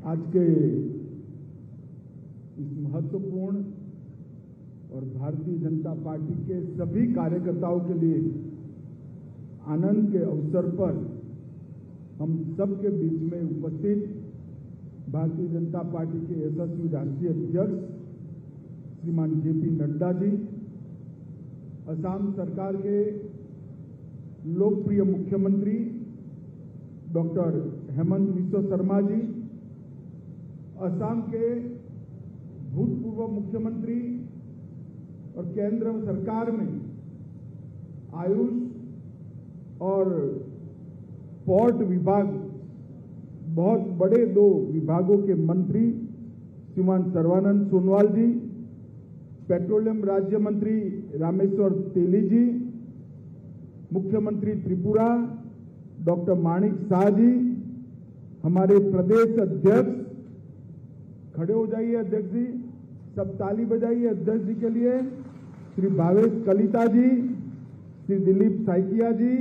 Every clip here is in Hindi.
आज के इस महत्वपूर्ण और भारतीय जनता पार्टी के सभी कार्यकर्ताओं के लिए आनंद के अवसर पर हम सबके बीच में उपस्थित भारतीय जनता पार्टी के यशस्वी राष्ट्रीय अध्यक्ष श्रीमान जेपी नड्डा जी, असम सरकार के लोकप्रिय मुख्यमंत्री डॉक्टर हेमंत बिस्वा शर्मा जी, असम के भूतपूर्व मुख्यमंत्री और केंद्र सरकार में आयुष और पोर्ट विभाग बहुत बड़े दो विभागों के मंत्री श्रीमान सर्बानंद सोनोवाल जी, पेट्रोलियम राज्य मंत्री रामेश्वर तेली जी, मुख्यमंत्री त्रिपुरा डॉक्टर माणिक शाह जी, हमारे प्रदेश अध्यक्ष, खड़े हो जाइए अध्यक्ष जी, सब ताली बजाइए अध्यक्ष जी के लिए, श्री भावेश कलिता जी, श्री दिलीप साइकिया जी,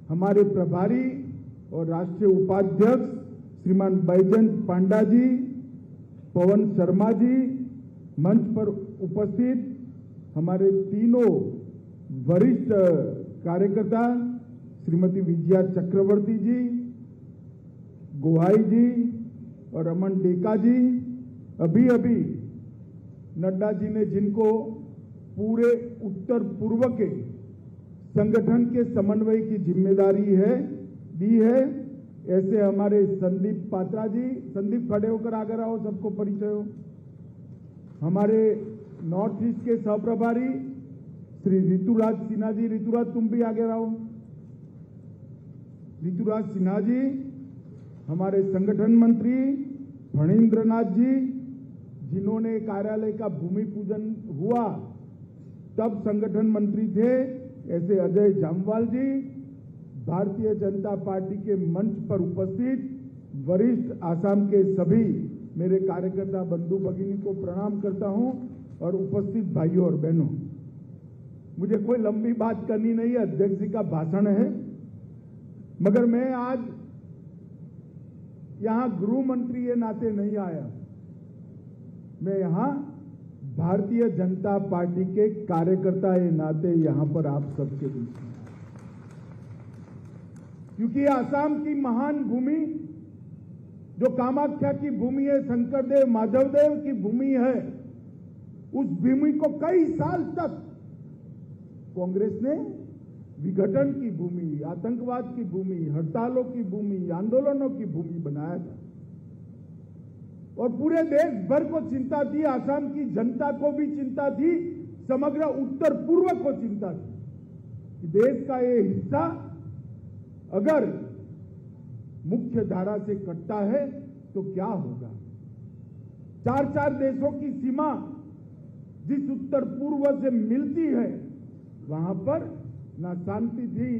हमारे प्रभारी और राष्ट्रीय उपाध्यक्ष श्रीमान बैजयंत पांडा जी, पवन शर्मा जी, मंच पर उपस्थित हमारे तीनों वरिष्ठ कार्यकर्ता श्रीमती विजया चक्रवर्ती जी, गोहाई जी और रमन डेका जी, अभी अभी नड्डा जी ने जिनको पूरे उत्तर पूर्व के संगठन के समन्वय की जिम्मेदारी दी है, ऐसे हमारे संदीप पात्रा जी, संदीप खड़े होकर आगे आओ, सबको परिचय हो, हमारे नॉर्थ ईस्ट के सहप्रभारी श्री ऋतुराज सिन्हा जी, ऋतुराज तुम भी आगे आओ, ऋतुराज सिन्हा जी, हमारे संगठन मंत्री फणींद्र नाथ जी, जिन्होंने कार्यालय का भूमि पूजन हुआ तब संगठन मंत्री थे, ऐसे अजय जामवाल जी, भारतीय जनता पार्टी के मंच पर उपस्थित वरिष्ठ आसाम के सभी मेरे कार्यकर्ता बंधु भगिनी को प्रणाम करता हूं और उपस्थित भाइयों और बहनों, मुझे कोई लंबी बात करनी नहीं है, अध्यक्ष जी का भाषण है, मगर मैं आज यहां गृह मंत्री के नाते नहीं आया, मैं यहां भारतीय जनता पार्टी के कार्यकर्ता के नाते यहां पर आप सबके बीच में, क्योंकि आसाम की महान भूमि जो कामाख्या की भूमि है, शंकरदेव माधवदेव की भूमि है, उस भूमि को कई साल तक कांग्रेस ने विघटन की भूमि, आतंकवाद की भूमि, हड़तालों की भूमि, आंदोलनों की भूमि बनाया था और पूरे देश भर को चिंता थी, आसाम की जनता को भी चिंता थी, समग्र उत्तर पूर्व को चिंता थी कि देश का ये हिस्सा अगर मुख्य धारा से कटता है तो क्या होगा। 4 देशों की सीमा जिस उत्तर पूर्व से मिलती है, वहां पर ना शांति थी,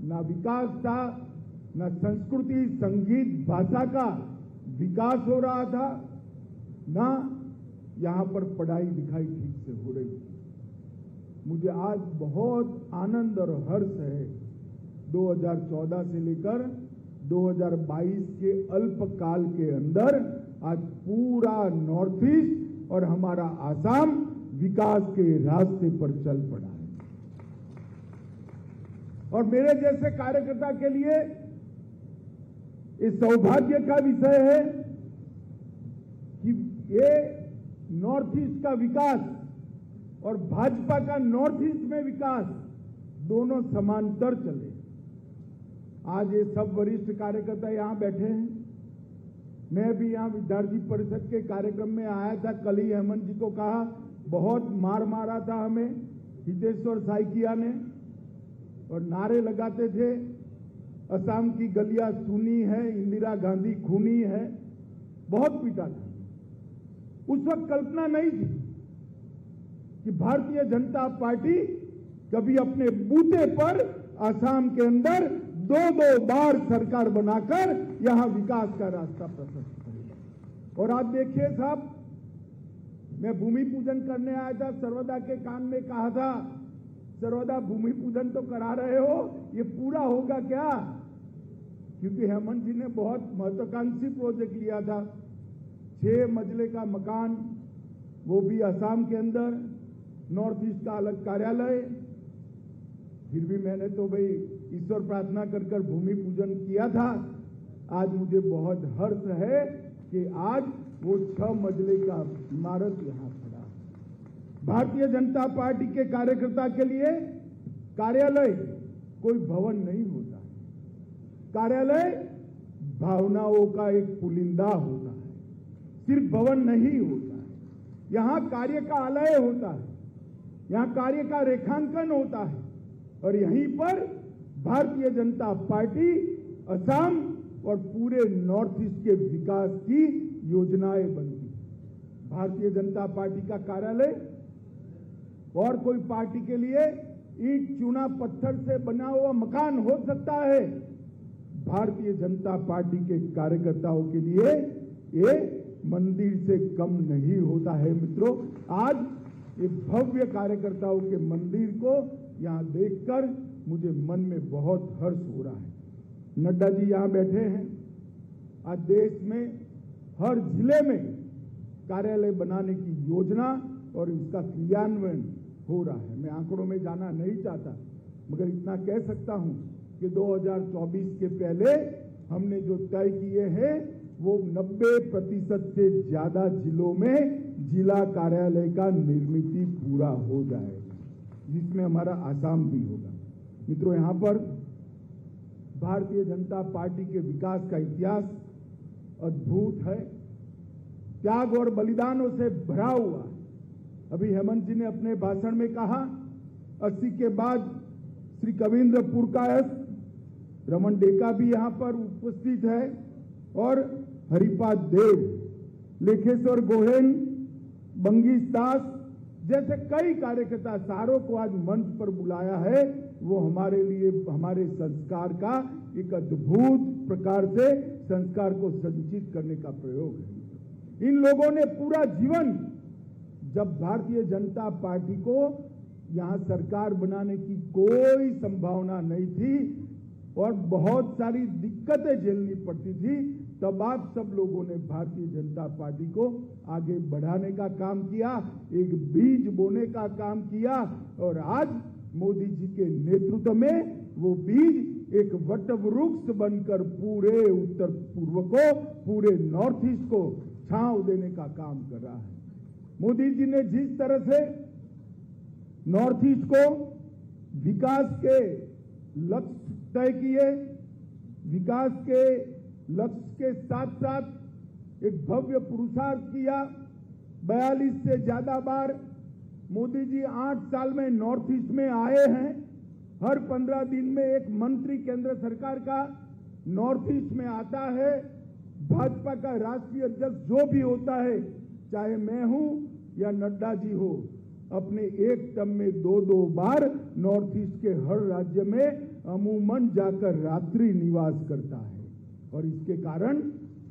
ना विकास था, ना संस्कृति, संगीत, भाषा का विकास हो रहा था, ना यहां पर पढ़ाई लिखाई ठीक से हो रही थी। मुझे आज बहुत आनंद और हर्ष है, 2014 से लेकर 2022 के अल्पकाल के अंदर आज पूरा नॉर्थ ईस्ट और हमारा आसाम विकास के रास्ते पर चल पड़ा है और मेरे जैसे कार्यकर्ता के लिए इस सौभाग्य का विषय है कि ये नॉर्थ ईस्ट का विकास और भाजपा का नॉर्थ ईस्ट में विकास दोनों समांतर चले। आज ये सब वरिष्ठ कार्यकर्ता यहां बैठे हैं, मैं भी यहां विद्यार्थी परिषद के कार्यक्रम में आया था, कल ही हेमंत जी को कहा, बहुत मार मारा था हमें हितेश्वर साइकिया ने और नारे लगाते थे, असम की गलियां सुनी है, इंदिरा गांधी खूनी है, बहुत पीटा था। उस वक्त कल्पना नहीं थी कि भारतीय जनता पार्टी कभी अपने बूते पर असम के अंदर 2-2 बार सरकार बनाकर यहां विकास का रास्ता प्रशस्त करेगा। और आप देखिए साहब, मैं भूमि पूजन करने आया था, सर्वदा के कान में कहा था, सर्वदा भूमि पूजन तो करा रहे हो, ये पूरा होगा क्या? क्योंकि हेमंत जी ने बहुत महत्वाकांक्षी प्रोजेक्ट लिया था 6 मंजिले का मकान, वो भी असम के अंदर, नॉर्थ ईस्ट का अलग कार्यालय। फिर भी मैंने तो भाई ईश्वर प्रार्थना कर कर भूमि पूजन किया था। आज मुझे बहुत हर्ष है कि आज वो 6 मंजिले का इमारत यहां खड़ा है। भारतीय जनता पार्टी के कार्यकर्ता के लिए कार्यालय कोई भवन नहीं होता। कार्यालय भावनाओं का एक पुलिंदा होता है, सिर्फ भवन नहीं होता है। यहां कार्य का आलय होता है, यहां कार्य का रेखांकन होता है और यहीं पर भारतीय जनता पार्टी असम और पूरे नॉर्थ ईस्ट के विकास की योजनाएं बनती है। भारतीय जनता पार्टी का कार्यालय और कोई पार्टी के लिए ईंट चूना पत्थर से बना हुआ मकान हो सकता है, भारतीय जनता पार्टी के कार्यकर्ताओं के लिए ये मंदिर से कम नहीं होता है। मित्रों, आज ये भव्य कार्यकर्ताओं के मंदिर को यहां देखकर मुझे मन में बहुत हर्ष हो रहा है। नड्डा जी यहां बैठे हैं। आज देश में हर जिले में कार्यालय बनाने की योजना और इसका क्रियान्वयन हो रहा है। मैं आंकड़ों में जाना नहीं चाहता, मगर इतना कह सकता हूं कि 2024 के पहले हमने जो तय किए हैं वो 90% से ज्यादा जिलों में जिला कार्यालय का निर्मित पूरा हो जाएगा, जिसमें हमारा आसाम भी होगा। मित्रों, यहां पर भारतीय जनता पार्टी के विकास का इतिहास अद्भुत है, त्याग और बलिदानों से भरा हुआ है। अभी हेमंत जी ने अपने भाषण में कहा 80 के बाद श्री कविंद्र पुरकायस्थ, रमन डेका भी यहां पर उपस्थित है और हरिपाद देव, लेखेश्वर गोहेन, बंगीश दास जैसे कई कार्यकर्ता सारों को आज मंच पर बुलाया है। वो हमारे लिए हमारे संस्कार का एक अद्भुत प्रकार से संस्कार को संचित करने का प्रयोग है। इन लोगों ने पूरा जीवन, जब भारतीय जनता पार्टी को यहां सरकार बनाने की कोई संभावना नहीं थी और बहुत सारी दिक्कतें झेलनी पड़ती थी, तब आप सब लोगों ने भारतीय जनता पार्टी को आगे बढ़ाने का काम किया, एक बीज बोने का काम किया और आज मोदी जी के नेतृत्व में वो बीज एक वटवृक्ष बनकर पूरे उत्तर पूर्व को, पूरे नॉर्थ ईस्ट को छांव देने का काम कर रहा है। मोदी जी ने जिस तरह से नॉर्थ ईस्ट को विकास के लक्ष्य तय किए, विकास के लक्ष्य के साथ साथ एक भव्य पुरुषार्थ किया। 42 से ज्यादा बार मोदी जी 8 साल में नॉर्थ ईस्ट में आए हैं। हर 15 दिन में एक मंत्री केंद्र सरकार का नॉर्थ ईस्ट में आता है। भाजपा का राष्ट्रीय अध्यक्ष जो भी होता है, चाहे मैं हूं या नड्डा जी हो, अपने एक टर्म में 2-2 बार नॉर्थ ईस्ट के हर राज्य में अमूमन जाकर रात्रि निवास करता है और इसके कारण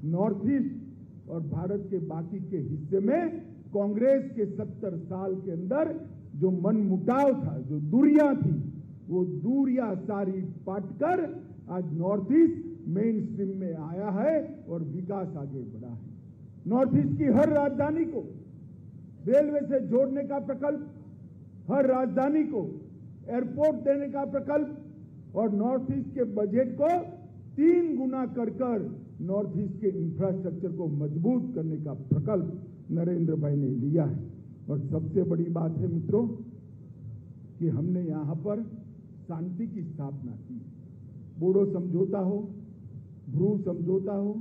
नॉर्थ ईस्ट और भारत के बाकी के हिस्से में कांग्रेस के 70 साल के अंदर जो मनमुटाव था, जो दूरियां थी, वो दूरियां सारी पाटकर आज नॉर्थ ईस्ट मेन स्ट्रीम में आया है और विकास आगे बढ़ा है। नॉर्थ ईस्ट की हर राजधानी को रेलवे से जोड़ने का प्रकल्प, हर राजधानी को एयरपोर्ट देने का प्रकल्प और नॉर्थ ईस्ट के बजट को 3 गुना कर नॉर्थ ईस्ट के इंफ्रास्ट्रक्चर को मजबूत करने का प्रकल्प नरेंद्र भाई ने लिया है। और सबसे बड़ी बात है मित्रों कि हमने यहां पर शांति की स्थापना की। बोडो समझौता हो, ब्रू समझौता हो,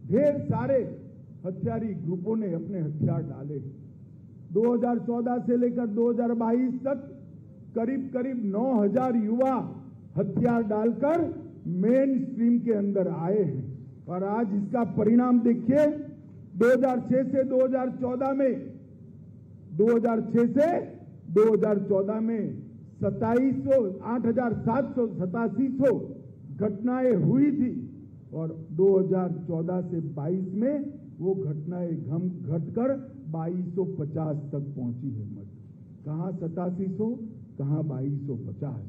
ढेर सारे हथियारी ग्रुपों ने अपने हथियार डाले। 2014 से लेकर 2022 तक करीब 9000 युवा हथियार डालकर मेन स्ट्रीम के अंदर आए हैं और आज इसका परिणाम देखिए। 2006 से 2014 में 8,787 घटनाएं हुई थी और 2014 से 22 में वो घटनाएं घटकर 2250 तक पहुंची है। कहां 8700, कहां 2250।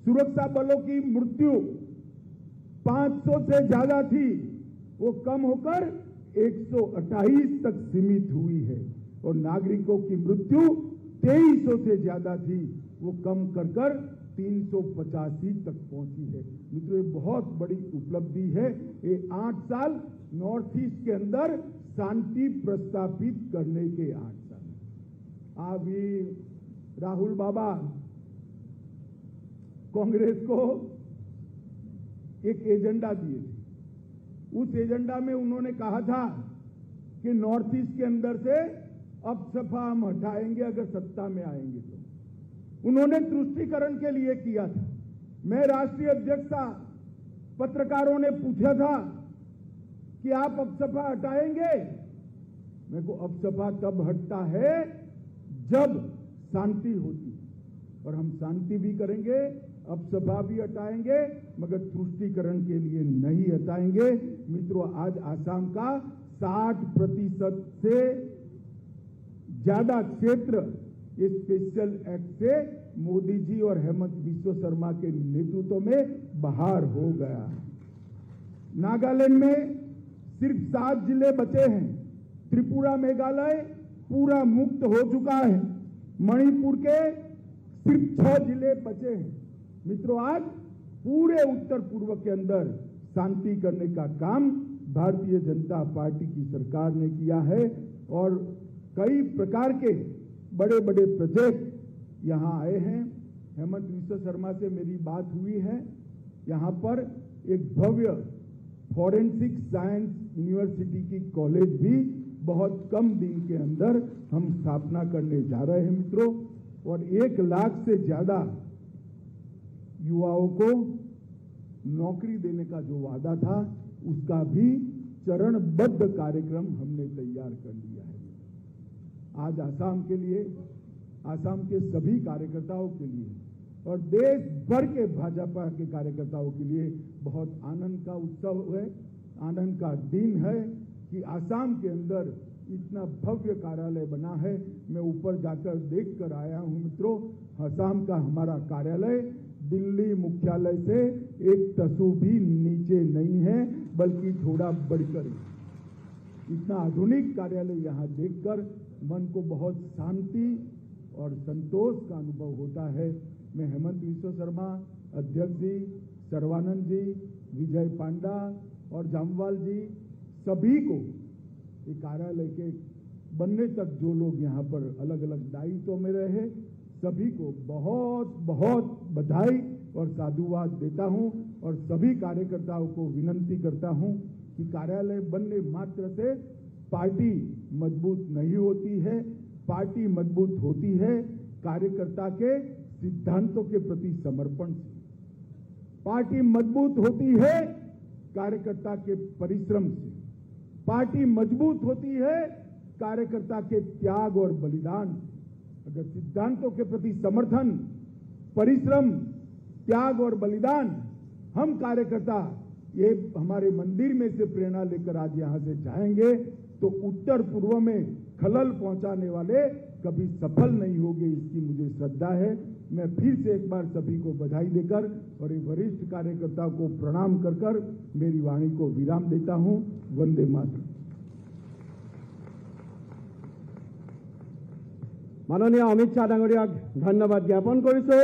सुरक्षा बलों की मृत्यु 500 से ज्यादा थी, वो कम होकर 128 तक सीमित हुई है और नागरिकों की मृत्यु 2300 से ज्यादा थी, वो कम कर कर 385 तक पहुंची है। मित्रों, ये बहुत बड़ी उपलब्धि है। ये 8 साल नॉर्थ ईस्ट के अंदर शांति प्रस्थापित करने के 8 साल। अभी राहुल बाबा कांग्रेस को एक एजेंडा दिए थे। उस एजेंडा में उन्होंने कहा था कि नॉर्थ ईस्ट के अंदर से अब सपा हम हटाएंगे अगर सत्ता में आएंगे तो। उन्होंने तुष्टीकरण के लिए किया था। मैं राष्ट्रीय अध्यक्ष था, पत्रकारों ने पूछा था कि आप अब सपा हटाएंगे? मेरे को अब सपा तब हटता है जब शांति होती है, और हम शांति भी करेंगे, अब सभा भी हटाएंगे, मगर तुष्टीकरण के लिए नहीं हटाएंगे। मित्रों, आज आसाम का 60% से ज्यादा क्षेत्र इस स्पेशल एक्ट से मोदी जी और हेमंत बिस्वा शर्मा के नेतृत्व में बाहर हो गया। नागालैंड में सिर्फ 7 जिले बचे हैं। त्रिपुरा, मेघालय पूरा मुक्त हो चुका है। मणिपुर के सिर्फ 6 जिले बचे हैं। मित्रों, आज पूरे उत्तर पूर्व के अंदर शांति करने का काम भारतीय जनता पार्टी की सरकार ने किया है और कई प्रकार के बड़े बड़े प्रोजेक्ट यहां आए हैं। हेमंत बिस्वा शर्मा से मेरी बात हुई है। यहां पर एक भव्य फॉरेंसिक साइंस यूनिवर्सिटी की कॉलेज भी बहुत कम दिन के अंदर हम स्थापना करने जा रहे हैं मित्रों, और 1 लाख से ज्यादा युवाओं को नौकरी देने का जो वादा था उसका भी चरणबद्ध कार्यक्रम हमने तैयार कर लिया है। आज आसाम के लिए, आसाम के सभी कार्यकर्ताओं के लिए और देश भर के भाजपा के कार्यकर्ताओं के लिए बहुत आनंद का उत्सव है, आनंद का दिन है कि आसाम के अंदर इतना भव्य कार्यालय बना है। मैं ऊपर जाकर देख कर आया हूं मित्रों। आसाम का हमारा कार्यालय दिल्ली मुख्यालय से एक तसु भी नीचे नहीं है, बल्कि थोड़ा बढ़कर। इतना आधुनिक कार्यालय यहां देखकर मन को बहुत शांति और संतोष का अनुभव होता है। मैं हेमंत बिस्वा शर्मा अध्यक्ष जी, सर्वानंद जी, विजय पांडा और जामवाल जी सभी को ये कार्यालय के बनने तक जो लोग यहाँ पर अलग अलग दायित्वों में रहे, सभी को बहुत बहुत बधाई और साधुवाद देता हूं और सभी कार्यकर्ताओं को विनंती करता हूं कि कार्यालय बनने मात्र से पार्टी मजबूत नहीं होती है। पार्टी मजबूत होती है कार्यकर्ता के सिद्धांतों के प्रति समर्पण से। पार्टी मजबूत होती है कार्यकर्ता के परिश्रम से। पार्टी मजबूत होती है कार्यकर्ता के त्याग और बलिदान से। अगर सिद्धांतों के प्रति समर्थन, परिश्रम, त्याग और बलिदान हम कार्यकर्ता ये हमारे मंदिर में से प्रेरणा लेकर आज यहां से जाएंगे तो उत्तर पूर्व में खलल पहुंचाने वाले कभी सफल नहीं होंगे, इसकी मुझे श्रद्धा है। मैं फिर से एक बार सभी को बधाई देकर और एक वरिष्ठ कार्यकर्ता को प्रणाम कर कर मेरी वाणी को विराम देता हूं। वंदे मातरम। माननीय अमित शाह डांगरियाक धन्यवाद ज्ञापन करिছো।